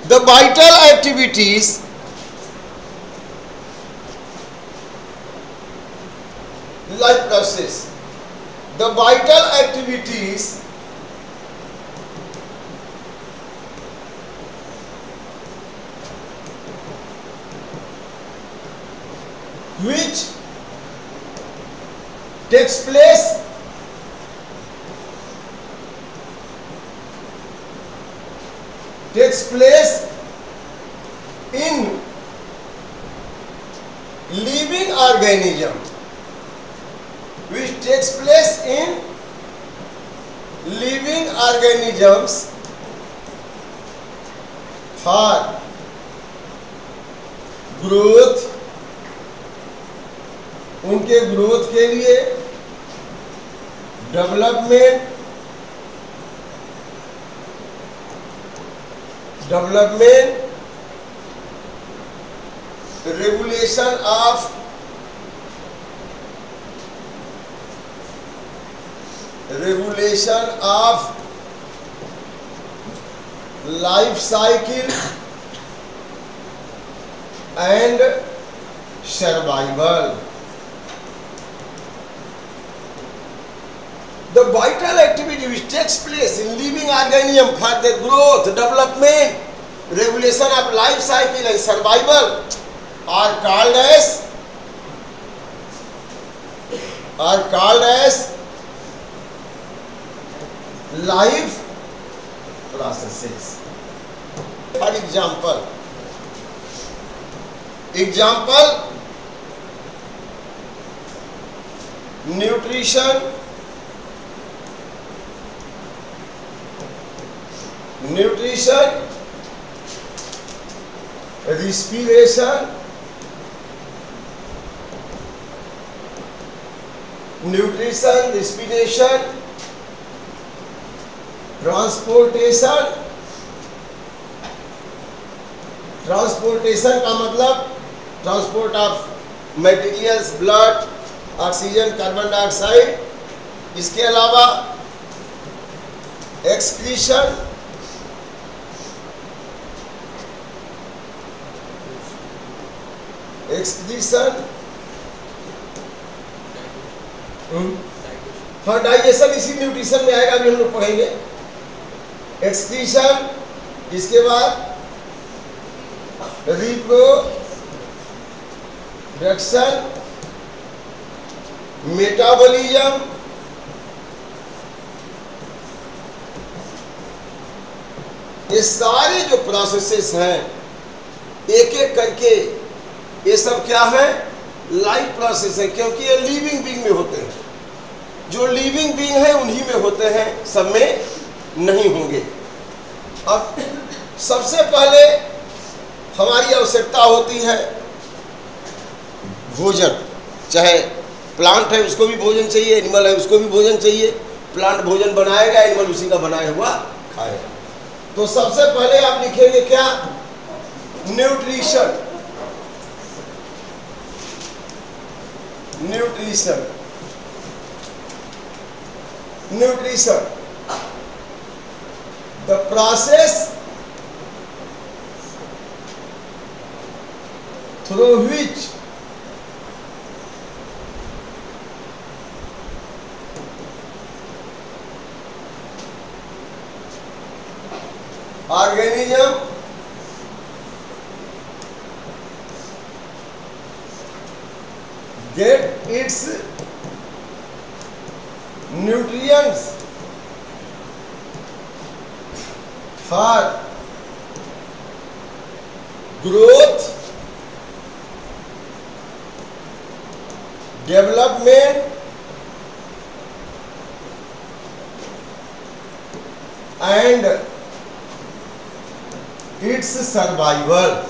The vital activities life process. The vital activities which takes place in living organism, which takes place in living organisms for growth, उनके growth के लिए, development, regulation of life cycle and survival. The vital activity which takes place in living organism for their growth, development, regulation of life cycle and survival are called as life processes. For example, nutrition, respiration, transportation का मतलब transport of materials, blood, oxygen, carbon dioxide. इसके अलावा excretion, हाँ digestion इसी nutrition में आएगा, अभी हम लोग पढ़ेंगे. एक्सक्रीशन, इसके बाद रिप्रोडक्शन, मेटाबॉलिज्म, ये सारे जो प्रोसेसेस हैं एक एक करके, ये सब क्या है? लाइफ प्रोसेस है, क्योंकि ये लिविंग बीइंग में होते हैं. जो लिविंग बीइंग है उन्हीं में होते हैं, सब में नहीं होंगे. अब सबसे पहले हमारी आवश्यकता होती है भोजन. चाहे प्लांट है उसको भी भोजन चाहिए, एनिमल है उसको भी भोजन चाहिए. प्लांट भोजन बनाएगा, एनिमल उसी का बनाया हुआ खाएगा. तो सबसे पहले आप लिखेंगे क्या? Nutrition. The process through which organism get its nutrients for growth, development and its survival.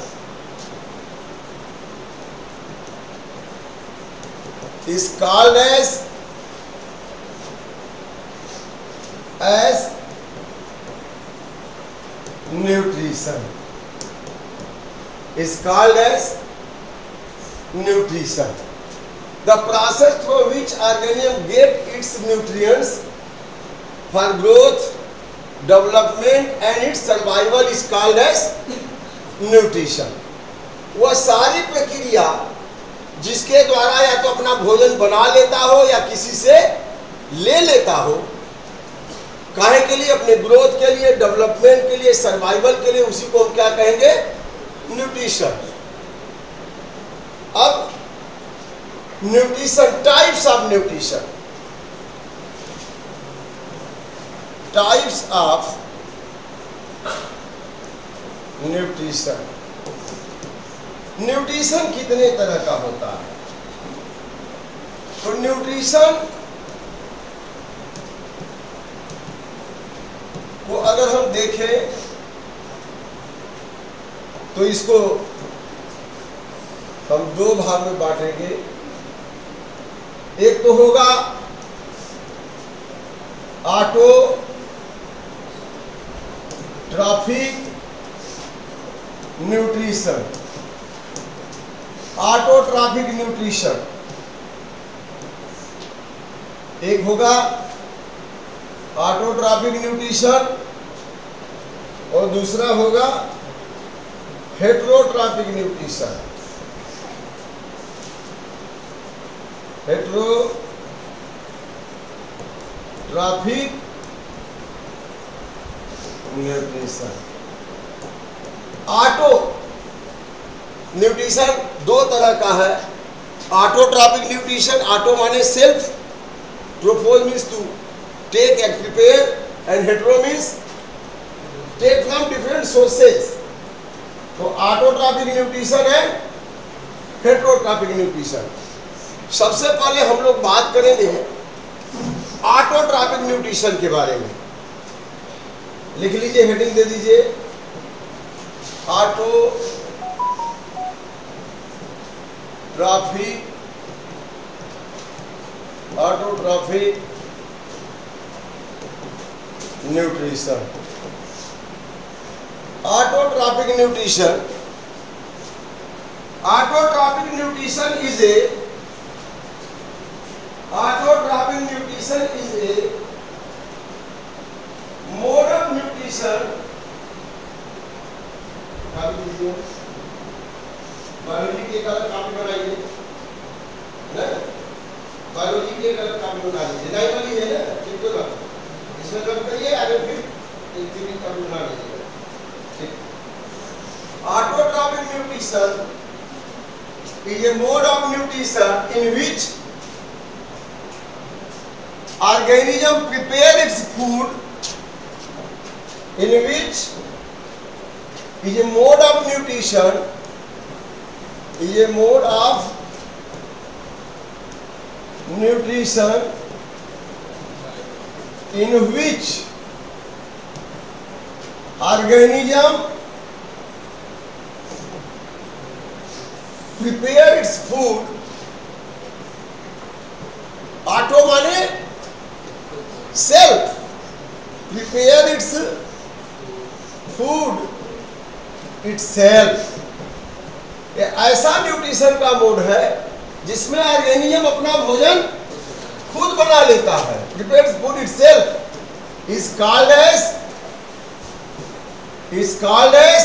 Is called as nutrition. Is called as nutrition. The process through which organism get its nutrients for growth, development and its survival is called as nutrition, वह सारी प्रक्रिया जिसके द्वारा या तो अपना भोजन बना लेता हो या किसी से ले लेता हो, काहे के लिए, अपने ग्रोथ के लिए, डेवलपमेंट के लिए, सर्वाइवल के लिए, उसी को हम क्या कहेंगे, न्यूट्रिशन। अब nutrition, types of nutrition, types of nutrition. Nutrition कितने तरह का होता है? तो न्यूट्रिशन को अगर हम देखें तो इसको हम दो भाग में बांटेंगे। एक तो होगा ऑटोट्रॉफिक न्यूट्रिशन, ऑटोट्रॉफिक न्यूट्रिशन एक होगा, ऑटोट्रॉफिक न्यूट्रिशन, और दूसरा होगा heterotrophic nutrition. Heterotrophic nutrition. Auto nutrition दो तरह का है। ऑटोट्रॉफिक न्यूट्रिशन, ऑटो माने self, trophos means to take and prepare, and hetero means take from different sources. तो ऑटोट्रॉफिक न्यूट्रिशन है, हेटेरोट्रॉफिक न्यूट्रिशन। सबसे पहले हम लोग बात करेंगे ऑटोट्रॉफिक न्यूट्रिशन के बारे में। लिख लीजिए, हेडिंग दे दीजिए, autotrophic nutrition. Autotrophic nutrition, autotrophic nutrition is A mode of nutrition, biology के एक अलग कॉपी बनाइए ना, बायोलॉजी के एक अलग कॉपी बना लीजिए, नहीं वाली है ना, ठीक है ना, इसमें कब करिए, आगे फिर एक कॉपी बना लीजिए, ठीक। Autotrophic nutrition is a mode of nutrition in which organism prepare its food, in which is a mode of nutrition, is a mode of nutrition in which organism prepare its food। Auto माने self, prepare its food itself. ऐसा nutrition का mode है जिसमें organism अपना भोजन खुद बना लेता है, prepares food itself, is called as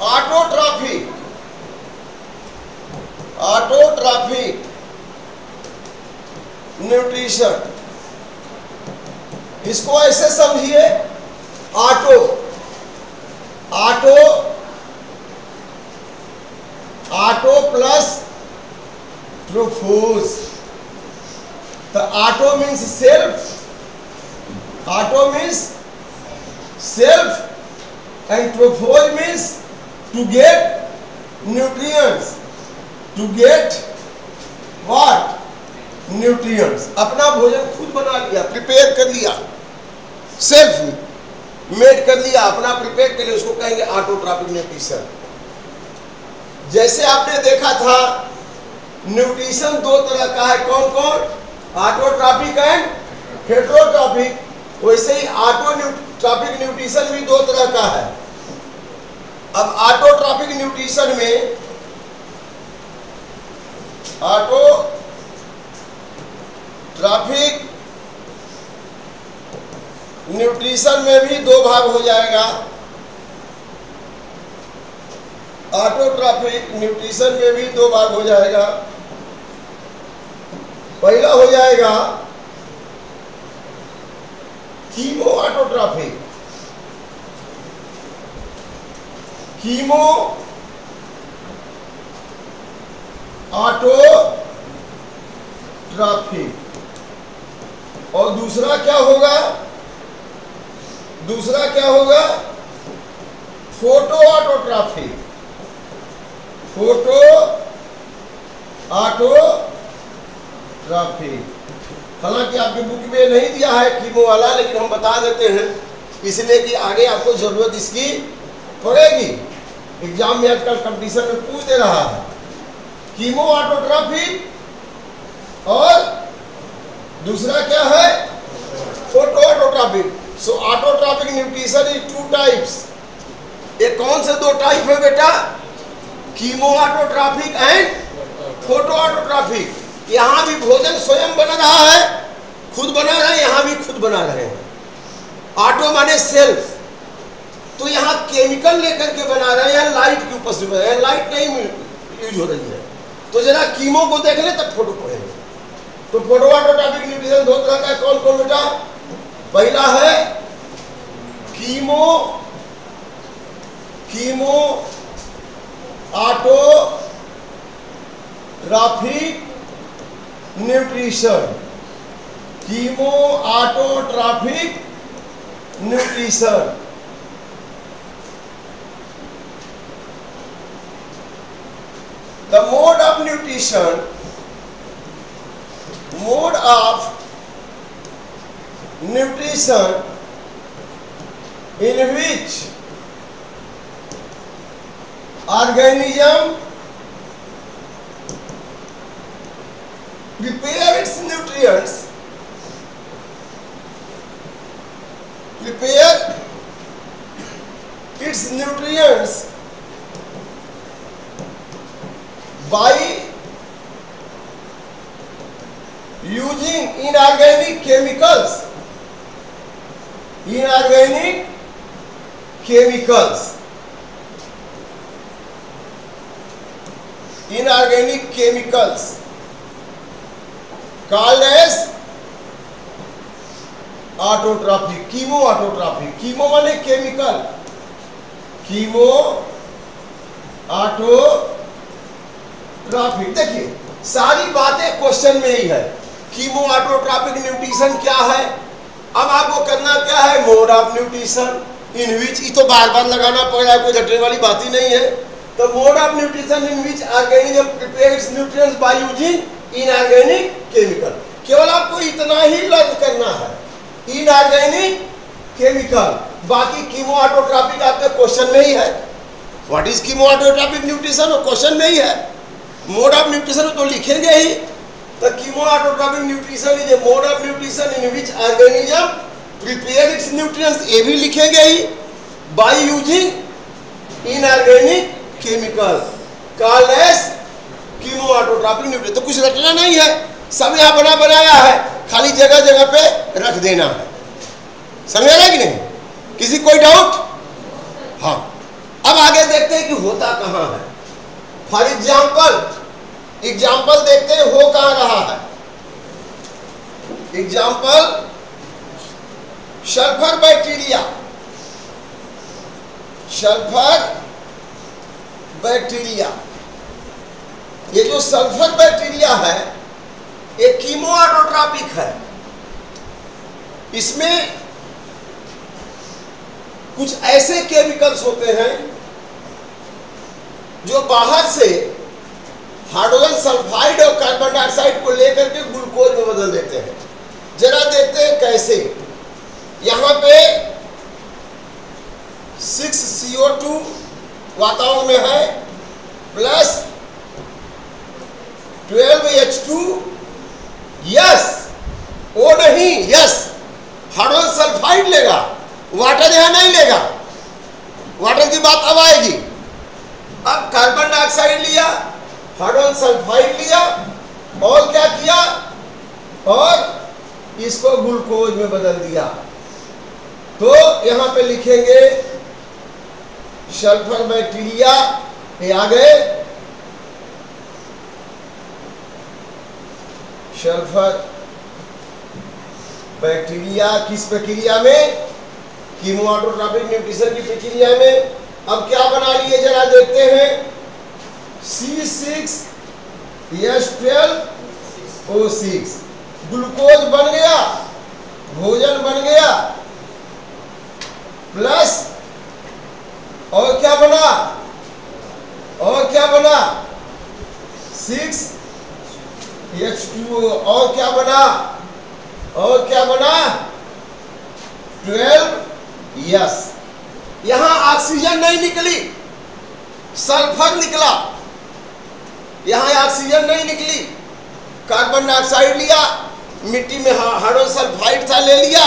autotrophic nutrition. इसको ऐसे समझिए, ऑटो प्लस ट्रोफोज। तो auto means self and trophos means to get nutrients, to get what, nutrients. अपना भोजन खुद बना लिया, प्रिपेयर कर लिया, सेल्फ मेड कर लिया, अपना प्रिपेयर कर लिया, उसको कहेंगे ऑटोट्रॉफिक न्यूट्रिशन। जैसे आपने देखा था न्यूट्रिशन दो तरह का है, कौन कौन, ऑटोट्रॉफिक एंड हेटेरोट्रॉफिक। वैसे ही ऑटोट्रॉफिक न्यूट्रिशन भी दो तरह का है। अब ऑटोट्रॉफिक न्यूट्रिशन में ऑटोट्रॉफिक न्यूट्रिशन में भी दो भाग हो जाएगा। ऑटोट्रॉफिक न्यूट्रिशन में भी दो भाग हो जाएगा। पहला हो जाएगा कीमो ऑटोट्रॉफिक। Chemo autotrophic. और दूसरा क्या होगा? दूसरा क्या होगा? Photo autotrophic. Photo autotrophic. हालांकि आपकी बुक में नहीं दिया है कीमो वाला, लेकिन हम बता देते हैं इसलिए कि आगे आपको जरूरत इसकी पड़ेगी। एग्जाम में आजकल कंपटीशन में पूछ दे रहा है कीमो ऑटोट्रॉफिक और दूसरा क्या है? Photo autotrophic. So autotrophic nutrition is two types. ये कौन से दो टाइप है बेटा? Chemo autotrophic and photo autotrophic. यहाँ भी भोजन स्वयं बना रहा है, खुद बना रहे हैं, यहाँ भी खुद बना रहे हैं। ऑटो माने सेल्फ, तो यहाँ केमिकल लेकर के बना रहे हैं, यहाँ लाइट की उपस्थिति है, लाइट नहीं यूज हो रही है। तो जरा कीमो को देख ले तब फोटो पढ़ेंगे। तो फोटो ऑटोट्रॉफिक न्यूट्रिशन दो तरह का, कौन कौन बेटा? पहला है chemo autotrophic nutrition. Chemo autotrophic nutrition. The mode of nutrition, mode of nutrition in which organism prepare its nutrients, by using inorganic chemicals. Inorganic chemicals. Inorganic chemicals called as autotrophic. Chemo autotrophic. Chemo माने chemical, chemo autotrophic. देखिए सारी बातें question में ही है। Chemo autotrophic nutrition क्या है? अब आपको करना क्या है? मोड ऑफ न्यूट्रिशन इन विच। ये तो बार बार लगाना पड़ रहा है, कोई झटने वाली बात ही नहीं है। तो mode of nutrition in which organism prepare its nutrients bye using inorganic chemical. केवल आपको इतना ही लर्न करना है, इनऑर्गेनिक केमिकल। बाकी कीमो ऑटोट्रॉफिक आपके क्वेश्चन में ही है। What is chemo autotrophic nutrition? वो क्वेश्चन में ही है। मोड ऑफ न्यूट्रिशन तो लिखेंगे ही। तो chemo autotrophic nutrition is a mode of nutrition in which organism prepare its nutrients, ये भी लिखेंगे ही, by using inorganic chemical called as chemo autotrophic nutrition. तो कुछ रटना नहीं है, सब यहाँ बना बनाया है, खाली जगह जगह पे रख देना है। समझ रहा है कि नहीं? किसी कोई डाउट? हाँ। अब आगे देखते हैं कि होता कहाँ है। फॉर एग्जाम्पल देखते हैं हो कहाँ रहा है। Example sulphur bacteria. Sulphur bacteria, ये जो सल्फर बैक्टीरिया है ये कीमो ऑटोट्रॉफिक है। इसमें कुछ ऐसे केमिकल्स होते हैं जो बाहर से हाइड्रोजन सल्फाइड और कार्बन डाइऑक्साइड को लेकर के ग्लूकोज में बदल देते हैं। जरा देखते हैं कैसे। यहां पे 6CO2 वातावरण में है प्लस 12H2। यस, वो नहीं, यस हाइड्रोजन सल्फाइड लेगा, वाटर यहां नहीं लेगा। वाटर की बात अब आएगी। अब कार्बन डाइऑक्साइड लिया, हाइड्रोजन सल्फाइड लिया और क्या किया? और इसको ग्लूकोज में बदल दिया। तो यहां पे लिखेंगे सल्फर बैक्टीरिया ये आ गए सल्फर। बैक्टीरिया किस प्रक्रिया में? कीमोऑटोट्रॉपिक न्यूट्रिशन की प्रक्रिया में। अब क्या बना लिए जरा देखते हैं। C6H12O6 ग्लूकोज बन गया, भोजन बन गया, प्लस और क्या बना? और क्या बना? 6H2O। और क्या बना? और क्या बना? 12। यस, यहां ऑक्सीजन नहीं निकली, सल्फर निकला। यहां ऑक्सीजन नहीं निकली, कार्बन डाइऑक्साइड लिया, मिट्टी में हाइड्रोसल्फाइड था ले लिया,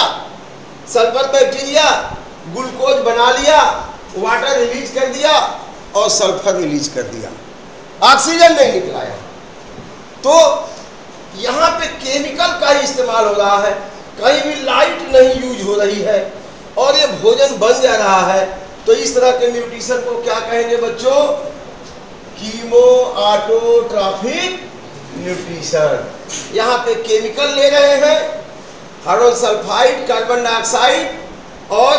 सल्फर बैक्टीरिया ग्लूकोज बना लिया, वाटर रिलीज कर दिया और सल्फर रिलीज कर दिया, ऑक्सीजन नहीं निकला। तो यहां पे केमिकल का ही इस्तेमाल हो रहा है, कहीं भी लाइट नहीं यूज हो रही है और ये भोजन बन जा रहा है। तो इस तरह के न्यूट्रिशन को क्या कहेंगे बच्चों? कीमोऑटोट्रॉपिक न्यूट्रिशन। यहाँ पे केमिकल ले रहे हैं, हाइड्रोसल्फाइड, कार्बन डाइऑक्साइड और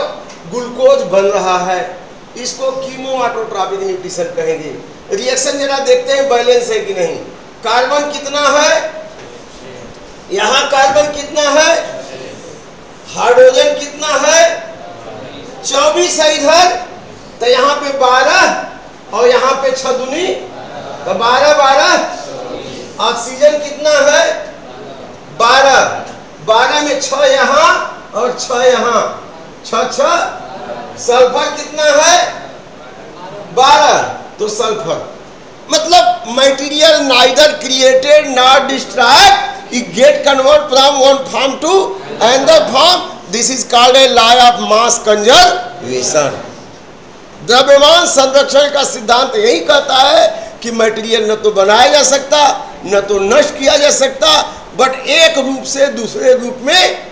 ग्लूकोज बन रहा है, इसको कीमोऑटोट्रॉपिक न्यूट्रिशन कहेंगे। रिएक्शन जरा देखते हैं बैलेंस है कि नहीं। कार्बन कितना है? यहाँ कार्बन कितना है? हाइड्रोजन कितना है? 24 है इधर, तो यहाँ पे 12 और यहाँ पे 6 दूनी तो 12। ऑक्सीजन कितना है? 12 में 6 यहाँ और 6 यहाँ, 6। सल्फर कितना है? 12। तो सल्फर मतलब material neither created not destroyed, it get convert from one form to another form. This is called a law of mass conservation. द्रव्यमान संरक्षण का सिद्धांत यही कहता है कि मटेरियल न तो बनाया जा सकता न तो नष्ट किया जा सकता, बट एक रूप से दूसरे रूप में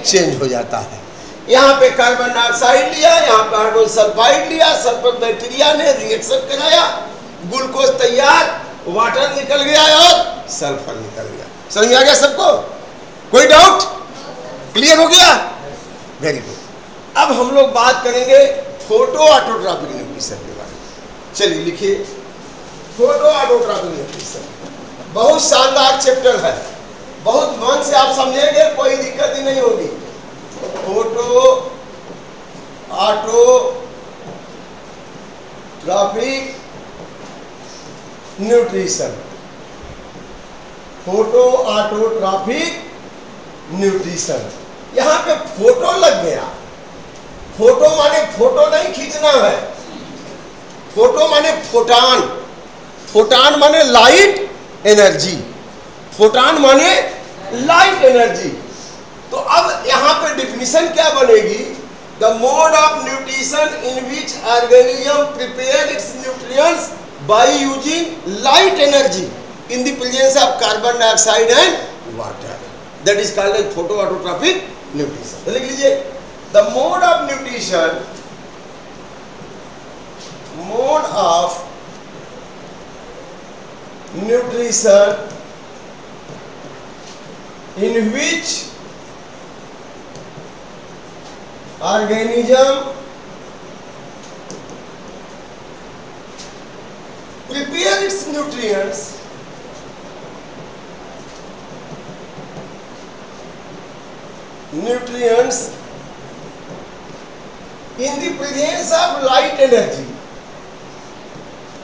चेंज हो जाता है। यहाँ पे कार्बन डाइऑक्साइड लिया, यहाँ पे हाइड्रोसल्फाइड लिया, सल्फर बैक्टीरिया ने रिएक्शन कराया, ग्लूकोज तैयार, वाटर निकल गया और सल्फर निकल गया। समझ में आ गया सबको? कोई डाउट? क्लियर हो गया? Very good. अब हम लोग बात करेंगे फोटो ऑटोट्रॉपिक न्यूट्रिशन के बारे में। चलिए लिखिए, फोटो ऑटोट्रॉपिक न्यूट्रिशन बहुत शानदार चैप्टर है, बहुत मन से आप समझेंगे, कोई दिक्कत ही नहीं होगी। Photo autotrophic nutrition, photo autotrophic nutrition. यहां पे फोटो लग गया। फोटो माने फोटो नहीं खींचना है, फोटो माने फोटान, फोटान माने लाइट एनर्जी, फोटान माने लाइट एनर्जी। तो अब यहां पे डिफिनीशन क्या बनेगी? The mode of nutrition in which organism prepare its nutrients by using light energy in the presence of carbon dioxide and water, that is called as photoautotropic nutrition. तो लिख लीजिए, the mode of nutrition, mode of nutrition in which organism prepare its nutrients in the presence of light energy,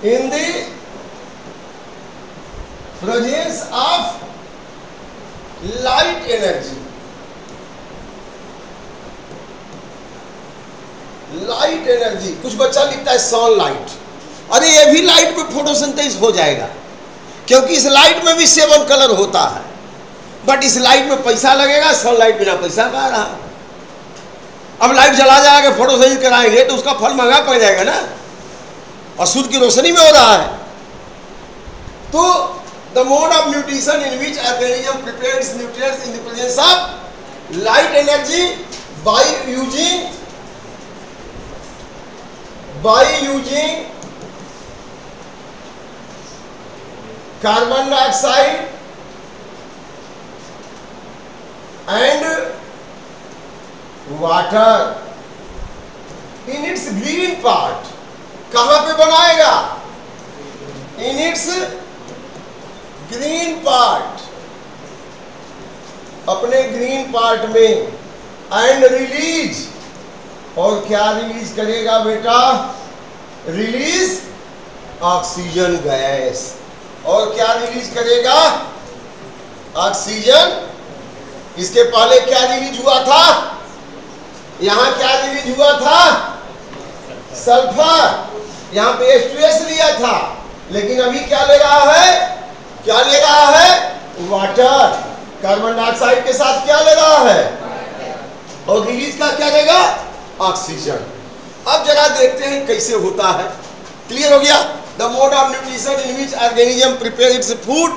in the presence of light energy, light energy. कुछ बच्चा लिखता है sunlight, अरे ये भी लाइट में फोटोसिंथेसिस हो जाएगा, क्योंकि इस लाइट में भी 7 कलर होता है, बट इस लाइट में पैसा लगेगा, सनलाइट बिना पैसा का आ रहा। अब लाइट जला जाएगा, फोटोसिंथेसिस कराएंगे तो उसका फल महंगा पड़ जाएगा ना, और सूर्य की रोशनी में हो रहा है। तो the mode of nutrition in which organism prepares nutrients in the presence of light energy by using carbon dioxide and water in its green part. कहां पे बनाएगा? इन इट्स ग्रीन पार्ट, अपने ग्रीन पार्ट में। And release, और क्या release करेगा बेटा? Release oxygen gas. और क्या रिलीज करेगा? ऑक्सीजन। इसके पहले क्या रिलीज हुआ था? यहां क्या रिलीज हुआ था? सल्फर। यहां पे H2S लिया था, लेकिन अभी क्या ले रहा है? क्या ले रहा है? वाटर। कार्बन डाइऑक्साइड के साथ क्या ले रहा है? और रिलीज का क्या लेगा? ऑक्सीजन। अब जरा देखते हैं कैसे होता है। क्लियर हो गया? The mode of nutrition in which organism prepare its food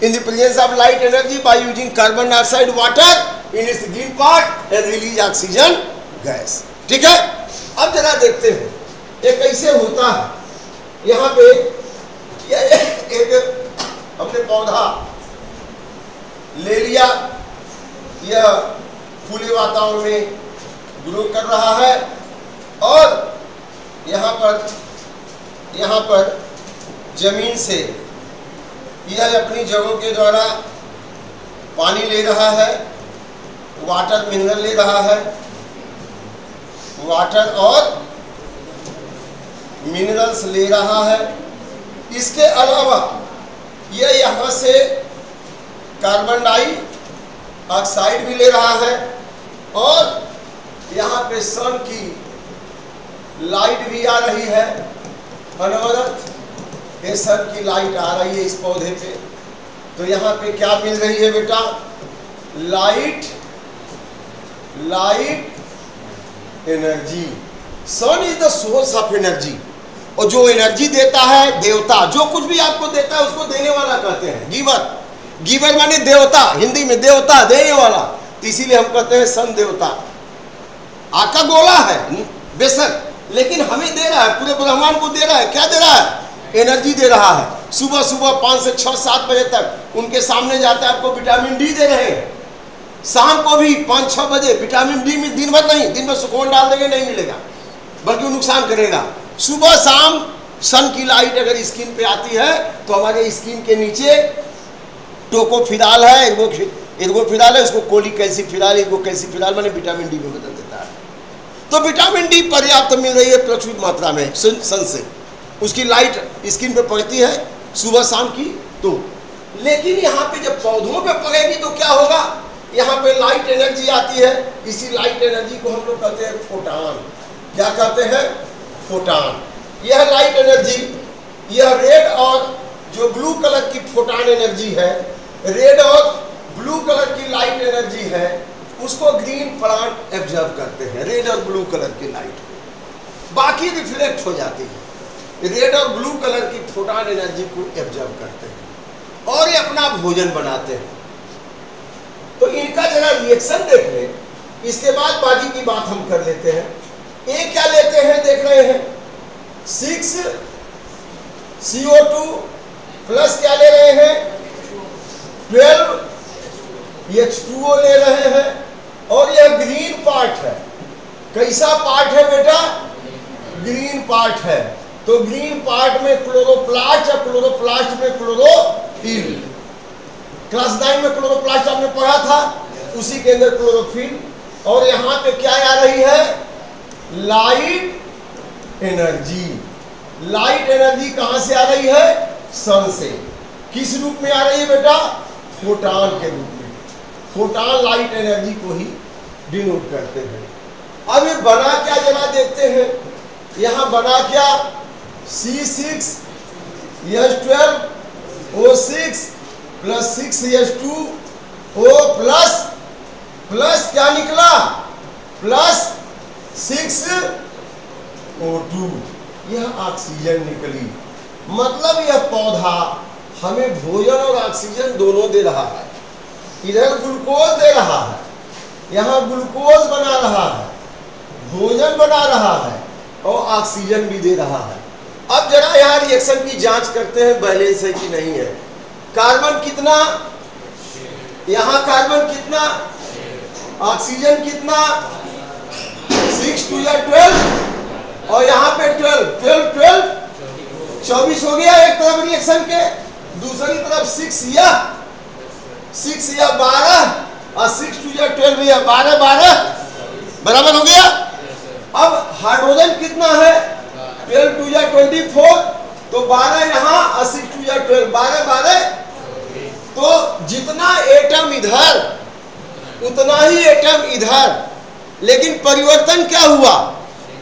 in the presence of light energy by using carbon dioxide water in its green part and release oxygen gas। ठीक है? अब जरा देखते हैं ये कैसे होता है। यहाँ पे एक हमने पौधा ले लिया, यह खुले वातावरण में ग्रो कर रहा है, और यहाँ पर जमीन से यह अपनी जड़ों के द्वारा पानी ले रहा है, वाटर मिनरल ले रहा है, वाटर और मिनरल्स ले रहा है। इसके अलावा यह यहाँ से कार्बन डाइऑक्साइड भी ले रहा है, और यहाँ पे सन की लाइट भी आ रही है अनवरत। ये सन की लाइट आ रही है इस पौधे पे, तो यहाँ पे क्या मिल रही है बेटा? Light energy. Sun is the source of energy, और जो एनर्जी देता है देवता, जो कुछ भी आपको देता है उसको देने वाला कहते हैं गिवर। गिवर माने देवता, हिंदी में देवता, देने वाला, तो इसीलिए हम कहते हैं सन देवता। आका गोला है बेशक, लेकिन हमें दे रहा है, पूरे ब्रह्मांड को दे रहा है। क्या दे रहा है? एनर्जी दे रहा है। सुबह सुबह 5 से 6 7 बजे तक उनके सामने जाते हैं, आपको विटामिन डी दे रहे हैं। शाम को भी 5 6 बजे विटामिन डी में, दिन भर नहीं, दिन भर सुकून डाल देंगे नहीं मिलेगा, बल्कि नुकसान करेगा। सुबह शाम सन की लाइट अगर स्किन पे आती है तो हमारे स्किन के नीचे टोकोफिराल है, एर्गोफिराल है, उसको कोलिक एसिफिराल, एर्गोकैसिफिराल माने विटामिन डी में बदल देता है। तो विटामिन डी पर्याप्त मिल रही है प्रचुर मात्रा में सन से। उसकी लाइट स्किन पे पड़ती है सुबह शाम की, तो लेकिन यहाँ पे जब पौधों पे पड़ेगी तो क्या होगा? यहाँ पे लाइट एनर्जी आती है। इसी लाइट एनर्जी को हम लोग कहते हैं फोटान। क्या कहते हैं? फोटान। यह लाइट एनर्जी, यह रेड और जो ब्लू कलर की फोटान एनर्जी है, रेड और ब्लू कलर की लाइट एनर्जी है, उसको ग्रीन प्लांट एब्जॉर्ब करते हैं। रेड और ब्लू कलर की लाइट, बाकी रिफ्लेक्ट हो जाती है। रेड और ब्लू कलर की फोटान एनर्जी को एब्जॉर्ब करते हैं और ये अपना भोजन बनाते हैं। तो इनका जरा रिएक्शन देख लें, इसके बाद बाकी की बात हम कर लेते हैं। ये क्या लेते हैं देख रहे हैं? 6 CO2 प्लस क्या ले रहे हैं? 12 H2O ले रहे हैं, और यह ग्रीन पार्ट है। कैसा पार्ट है बेटा? ग्रीन पार्ट है। तो ग्रीन पार्ट में क्लोरोप्लास्ट और क्लोरोप्लास्ट में क्लोरोफिल। क्लास 9 में क्लोरोप्लास्ट आपने पढ़ा था, उसी के अंदर क्लोरोफिल। और यहाँ पे क्या आ रही है? Light energy. लाइट एनर्जी कहाँ से आ रही है? सन से। किस रूप में आ रही है बेटा? फोटान के रूप में। फोटान लाइट एनर्जी को ही डिनोट करते हैं। अब ये बना क्या जरा देखते हैं। यहाँ बना क्या? C6H12O6 प्लस 6H2O प्लस क्या निकला? Plus 6O2। यह ऑक्सीजन निकली। मतलब यह पौधा हमें भोजन और ऑक्सीजन दोनों दे रहा है। इधर ग्लूकोज दे रहा है, यहाँ ग्लूकोज बना रहा है, भोजन बना रहा है, और ऑक्सीजन भी दे रहा है। अब जरा यहाँ रिएक्शन की जांच करते हैं, बैलेंस है कि नहीं है। कार्बन कितना, यहां कार्बन कितना, ऑक्सीजन कितना, 6 2 या 12 और यहाँ पे 12 24 हो गया एक तरफ रिएक्शन के, दूसरी तरफ 6 या 12 और 6 2 या 12 या 12 बराबर हो गया। अब हाइड्रोजन कितना है, 12 2 या 24 तो 12 यहाँ और 6 2 या 12 12 तो जितना एटम इधर उतना ही एटम इधर, लेकिन परिवर्तन क्या हुआ,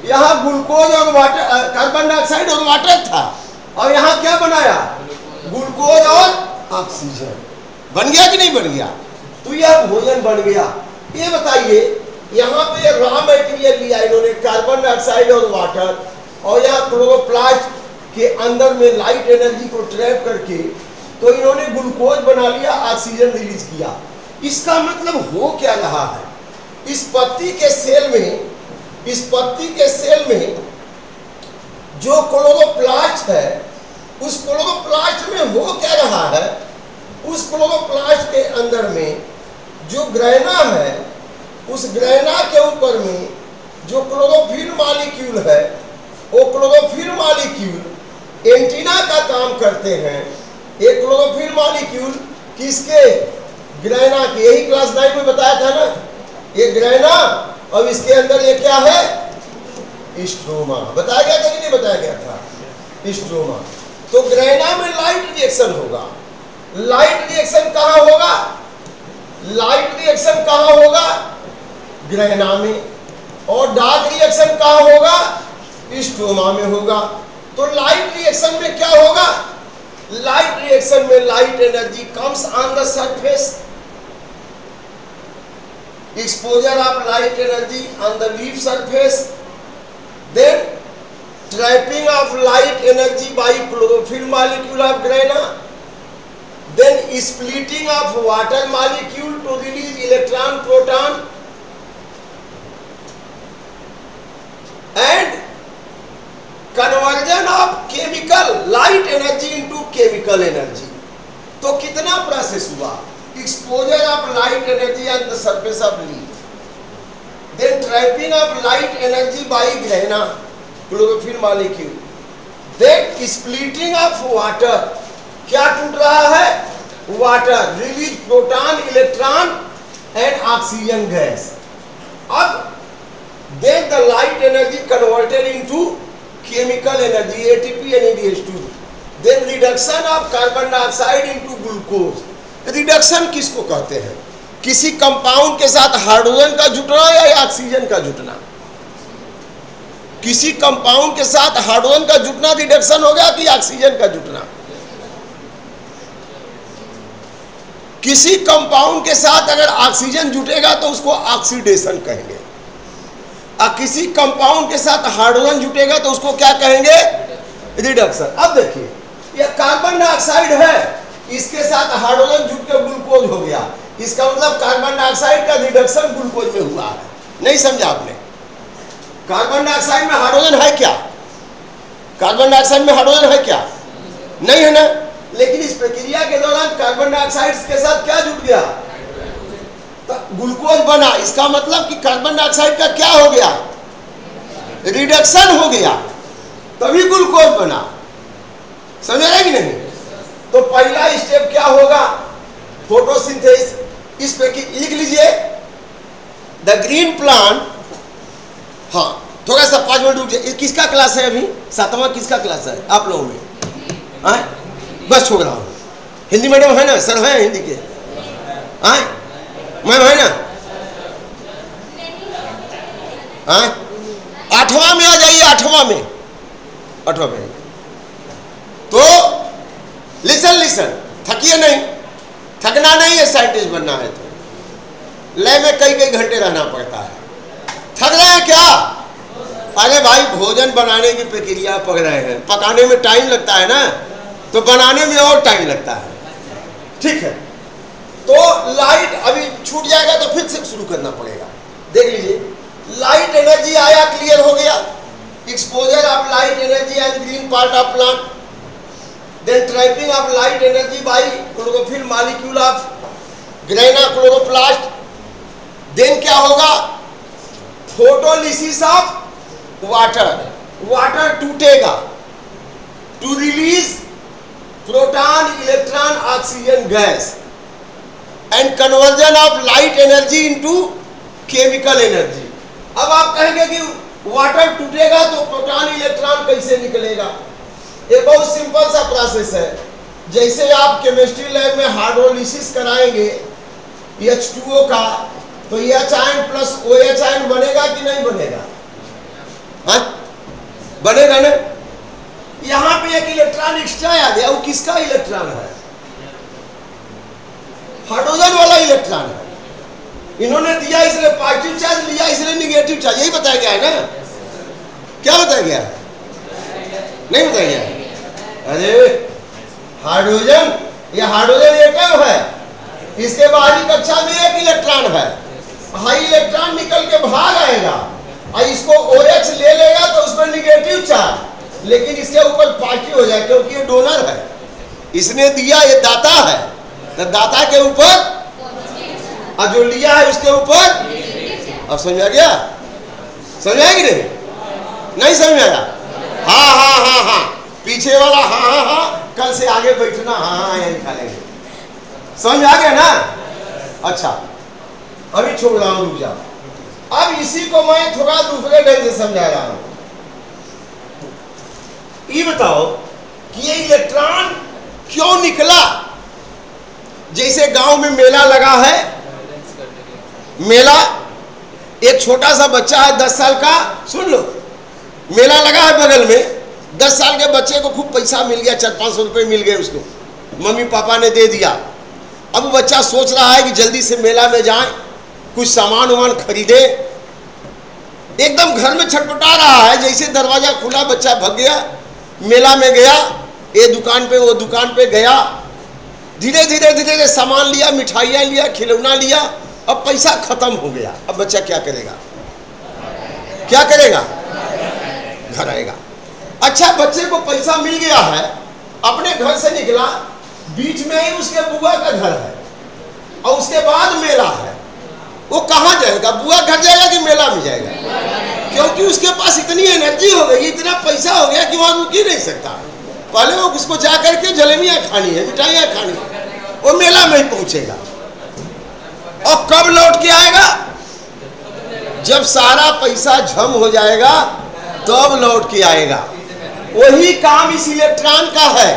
यहाँ ग्लूकोज और वाटर, कार्बन डाइऑक्साइड और वाटर था और यहाँ क्या बनाया, ग्लूकोज और ऑक्सीजन। बन गया कि नहीं बन गया, तो यह भोजन बन गया। ये बताइए यहाँ पे रॉ मटेरियल लिया इन्होंने, कार्बन डाइऑक्साइड और वाटर, और यहाँ क्लोरोप्लास्ट के अंदर में लाइट एनर्जी को ट्रैप करके तो इन्होंने ग्लूकोज बना लिया, ऑक्सीजन रिलीज किया। इसका मतलब हो क्या रहा है, इस पत्ती के सेल में जो क्लोरोप्लास्ट है, उस क्लोरोप्लास्ट में हो क्या रहा है, उस क्लोरोप्लास्ट के अंदर में जो ग्रैना है, उस ग्रैना के ऊपर में जो क्लोरोफिल मॉलिक्यूल है, वो क्लोरोफिल मॉलिक्यूल एंटीना का काम करते हैं। एक क्लोरोफिल मॉलिक्यूल किसके, ग्रैना के, यही क्लास 9 में बताया था ना, ये ग्रैना और इसके अंदर ये क्या है, स्ट्रोमा। बताया गया था कि नहीं बताया गया था, स्ट्रोमा। तो ग्रैना में लाइट रिएक्शन होगा, लाइट रिएक्शन कहाँ होगा, लाइट रिएक्शन कहाँ होगा, ग्रैना में, और डार्क रिएक्शन कहाँ होगा, स्ट्रोमा में होगा। तो लाइट रिएक्शन में क्या होगा, लाइट रिएक्शन में light energy comes on the surface, exposure of light energy on the leaf surface, then trapping of light energy by chlorophyll molecule of grana, then splitting of water molecule to release electron proton, and conversion of chemical light energy into chemical energy। तो कितना process हुआ, exposure of light energy on the surface of leaf, then trapping of light energy by grana, chlorophyll molecule, then splitting of water, क्या टूट रहा है, water, release proton, electron and oxygen gas। अब then the light energy converted into chemical energy, ATP and ADH2, then reduction of carbon dioxide into glucose। Reduction किसको कहते हैं, किसी compound के साथ हाइड्रोजन का जुटना या ऑक्सीजन का जुटना, किसी कंपाउंड के साथ हाइड्रोजन का जुटना रिडक्शन हो गया कि ऑक्सीजन का जुटना, किसी कंपाउंड के साथ अगर ऑक्सीजन जुटेगा तो उसको ऑक्सीडेशन कहेंगे, और किसी कंपाउंड के साथ हाइड्रोजन जुटेगा तो उसको क्या कहेंगे, रिडक्शन। अब देखिए यह कार्बन डाइऑक्साइड है, इसके साथ हाइड्रोजन जुट के ग्लूकोज हो गया, इसका मतलब कार्बन डाइऑक्साइड का रिडक्शन ग्लूकोज में हुआ है। नहीं समझा आपने, कार्बन डाइऑक्साइड में हाइड्रोजन है क्या, कार्बन डाइऑक्साइड में हाइड्रोजन है क्या, नहीं है ना, लेकिन इस प्रक्रिया के दौरान कार्बन डाइऑक्साइड के साथ क्या जुट गया, तो ग्लूकोज बना। इसका मतलब कि कार्बन डाइऑक्साइड का क्या हो गया, रिडक्शन हो गया, तभी ग्लूकोज बना। समझ रहे कि नहीं, तो पहला स्टेप क्या होगा, फोटोसिंथेसिस। इस पे लिख लीजिए द ग्रीन प्लांट। हाँ थोड़ा सा 5 मिनट रुक जाइए, किसका क्लास है अभी, 7वां किसका क्लास है आप लोगों में, आए बस छोड़ रहा हूँ। हिंदी मीडियम है ना, सर है हिंदी के, आए मैम है ना, आए 8वां में आ जाइए, 8वां में तो लिसन, थकिए नहीं, थकना नहीं है, साइंटिस्ट बनना है तो लैब में कई घंटे रहना पड़ता है। थक रहे हैं क्या, अरे भाई भोजन बनाने की प्रक्रिया पक रहे हैं, पकाने में टाइम लगता है ना, तो बनाने में और टाइम लगता है, ठीक है। तो लाइट अभी छूट जाएगा तो फिर से शुरू करना पड़ेगा। देख लीजिए लाइट एनर्जी आया, क्लियर हो गया, exposure of light energy and green part of plant, then trapping of light energy by chlorophyll molecule of grana chloroplast. Then क्या होगा? फोटोलिसिस ऑफ वाटर, वाटर टूटेगा to release proton electron oxygen gas and conversion of light energy into chemical energy. अब आप कहेंगे कि water टूटेगा तो proton electron कैसे निकलेगा? ये बहुत सिंपल सा प्रोसेस है। जैसे आप केमिस्ट्री लैब में हाइड्रोलिसिस कराएंगे H2O का, तो H प्लस OH बनेगा कि नहीं बनेगा? हाँ? बनेगा ना? यहां पे एक इलेक्ट्रॉन एक्स्ट्रा आ गया, वो किसका इलेक्ट्रॉन है? हाइड्रोजन वाला इलेक्ट्रॉन है। इन्होंने दिया इसलिए पॉजिटिव चार्ज, लिया इसलिए निगेटिव चार्ज। यही बताया गया है ना? क्या बताया गया है? नहीं बताया गया है? अरे हाइड्रोजन, ये हाइड्रोजन एटम है, इसके बाहरी कक्षा में एक इलेक्ट्रॉन है, हाई इलेक्ट्रॉन निकल के भाग आएगा और इसको OH ले लेगा तो उसमें निगेटिव चार्ज, लेकिन इसके ऊपर पॉजिटिव हो जाए क्योंकि ये डोनर है, इसने दिया, ये दाता है, तो दाता के ऊपर और जो लिया है उसके ऊपर। अब समझा गया? समझा कि नहीं? नहीं समझाया? हाँ हाँ हाँ हाँ, पीछे वाला हाँ हाँ हाँ, कल से आगे बैठना हाँ हाँ ये निकालेंगे। समझ आ गया ना? अच्छा, अभी छोड़ रहा हूं, रुक जाओ। अब इसी को मैं थोड़ा दूसरे ढंग से समझा रहा हूं। ये बताओ कि ये इलेक्ट्रॉन क्यों निकला? जैसे गांव में मेला लगा है, मेला, एक छोटा सा बच्चा है 10 साल का, सुन लो, मेला लगा है बगल में, 10 साल के बच्चे को खूब पैसा मिल गया, 400-500 रुपए मिल गए उसको, मम्मी पापा ने दे दिया। अब वो बच्चा सोच रहा है कि जल्दी से मेला में जाए, कुछ सामान वामान खरीदे, एकदम घर में छटपटा रहा है। जैसे दरवाजा खुला बच्चा भाग गया, मेला में गया, ये दुकान पे वो दुकान पे गया, धीरे धीरे धीरे धीरे सामान लिया, मिठाइयाँ लिया, खिलौना लिया, अब पैसा खत्म हो गया। अब बच्चा क्या करेगा? क्या करेगा? घर आएगा। अच्छा, बच्चे को पैसा मिल गया है, अपने घर से निकला, बीच में ही उसके बुआ का घर है और उसके बाद मेला है, वो कहाँ जाएगा? बुआ घर जाएगा कि मेला में जाएगा? क्योंकि उसके पास इतनी एनर्जी हो गई, इतना पैसा हो गया कि वहां रुक ही नहीं सकता। पहले वो उसको जा करके जलेबियां खानी है, मिठाइयां खानी है, वो मेला में ही पहुंचेगा। और कब लौट के आएगा? जब सारा पैसा झम हो जाएगा तब लौट के आएगा। वही काम इस इलेक्ट्रॉन का है।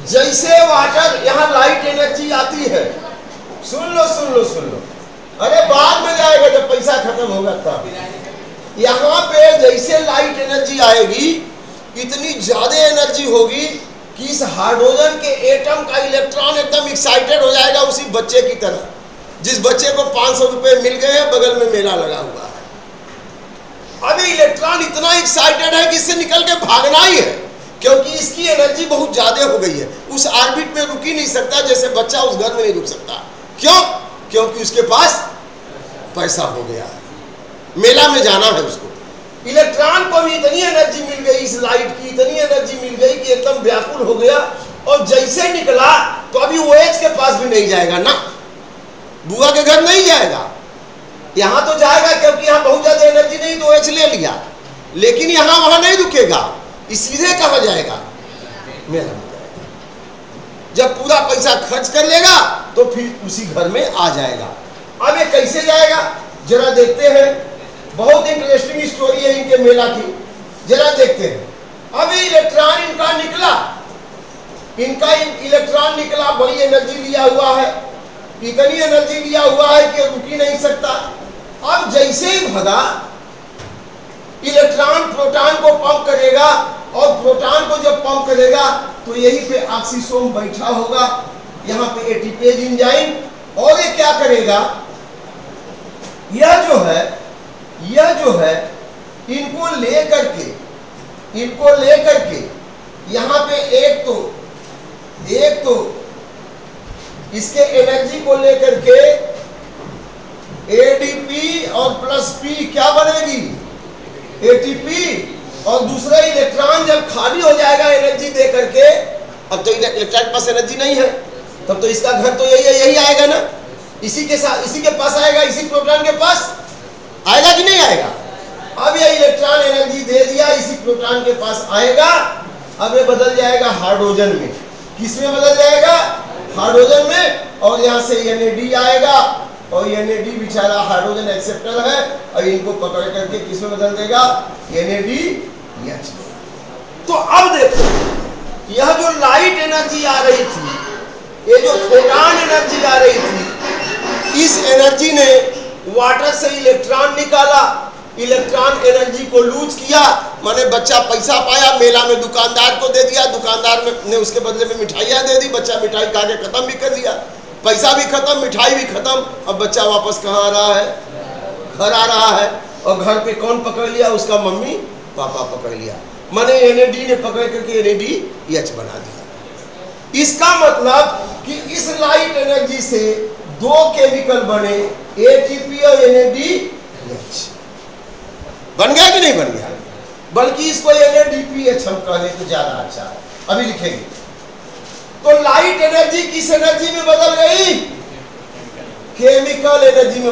जैसे वाटर, यहाँ लाइट एनर्जी आती है, सुन लो सुन लो सुन लो, अरे बाद में जाएगा जब पैसा खत्म होगा तब। यहाँ पे जैसे लाइट एनर्जी आएगी, इतनी ज्यादा एनर्जी होगी कि इस हाइड्रोजन के एटम का इलेक्ट्रॉन एकदम एक्साइटेड हो जाएगा, उसी बच्चे की तरह, जिस बच्चे को 500 रुपए मिल गए हैं, बगल में मेला लगा हुआ है। अभी इलेक्ट्रॉन इतना एक्साइटेड है कि इससे निकल के भागना ही है, क्योंकि इसकी एनर्जी बहुत ज्यादा हो गई है। उस ऑर्बिट में रुक ही नहीं सकता, जैसे बच्चा उस घर में नहीं रुक सकता। क्यों? क्योंकि उसके पास पैसा हो गया है, मेला में जाना है उसको। इलेक्ट्रॉन को भी इतनी एनर्जी मिल गई, इस लाइट की इतनी एनर्जी मिल गई कि एकदम व्याकुल हो गया, और जैसे निकला तो अभी OH के पास भी नहीं जाएगा ना, बुआ के घर नहीं जाएगा। यहां तो जाएगा क्योंकि यहां बहुत ज्यादा एनर्जी नहीं, तो OH ले लिया, लेकिन यहां वहां नहीं रुकेगा, सीधे कहां जाएगा? मेला में जाएगा। जब पूरा पैसा खर्च कर लेगा तो फिर उसी घर में आ जाएगा। अब ये कैसे जाएगा जरा देखते हैं, बहुत इंटरेस्टिंग स्टोरी है इनके मेला की, जरा देखते हैं। अब इलेक्ट्रॉन इनका निकला, इनका इलेक्ट्रॉन निकला, बड़ी एनर्जी लिया हुआ है, इतनी एनर्जी लिया हुआ है कि रुक ही नहीं सकता। अब जैसे ही भगा, इलेक्ट्रॉन प्रोटॉन को पंप करेगा, और प्रोटॉन को जब पंप करेगा तो यहीं पे ऑक्सीसोम बैठा होगा, यहाँ पे एटीपेज एंजाइम, और ये क्या करेगा? यह जो है इनको लेकर के यहाँ पे एक तो इसके एनर्जी को लेकर के एडीपी और प्लस पी क्या बनेगी? एटीपी। और दूसरा इलेक्ट्रॉन जब खाली हो जाएगा एनर्जी दे करके, अब तो इलेक्ट्रॉन के पास एनर्जी नहीं है, तब तो इसका घर तो यही आएगा ना, इसी के साथ, इसी के पास आएगा, इसी प्रोटॉन के पास आएगा कि नहीं आएगा। अब ये इलेक्ट्रॉन एनर्जी दे दिया, इसी प्रोटॉन के पास आएगा। अब ये बदल जाएगा हाइड्रोजन में, किस में बदल जाएगा, हाइड्रोजन में, और यहाँ से NAD आएगा, और NAD बेचारा हाइड्रोजन एक्सेप्टर है, और इनको पकड़ करके किस में बदल देगा, NADH। तो अब देखो, यह जो लाइट एनर्जी आ रही थी, ये जो फोटॉन एनर्जी आ रही थी, इस एनर्जी ने वाटर से इलेक्ट्रॉन निकाला, इलेक्ट्रॉन एनर्जी को लूज किया, माने बच्चा पैसा पाया, मेला में दुकानदार को दे दिया, दुकानदार ने उसके बदले में मिठाइयाँ दे दी, बच्चा मिठाई खा के खत्म भी कर दिया, पैसा भी खत्म, मिठाई भी खत्म। अब बच्चा वापस कहाँ आ रहा है, घर आ रहा है, और घर पे कौन पकड़ लिया, उसका मम्मी पापा पकड़ लिया, माने NAD ने पकड़ करके NADH बना दिया। इसका मतलब कि इस लाइट एनर्जी से दो केमिकल बने, ATP और NADH। बन गया कि नहीं बन गया, बल्कि इसको NADPH हम कह लें तो ज्यादा अच्छा है, अभी लिखेंगे। तो लाइट एनर्जी किस एनर्जी में बदल गई, केमिकल एनर्जी में।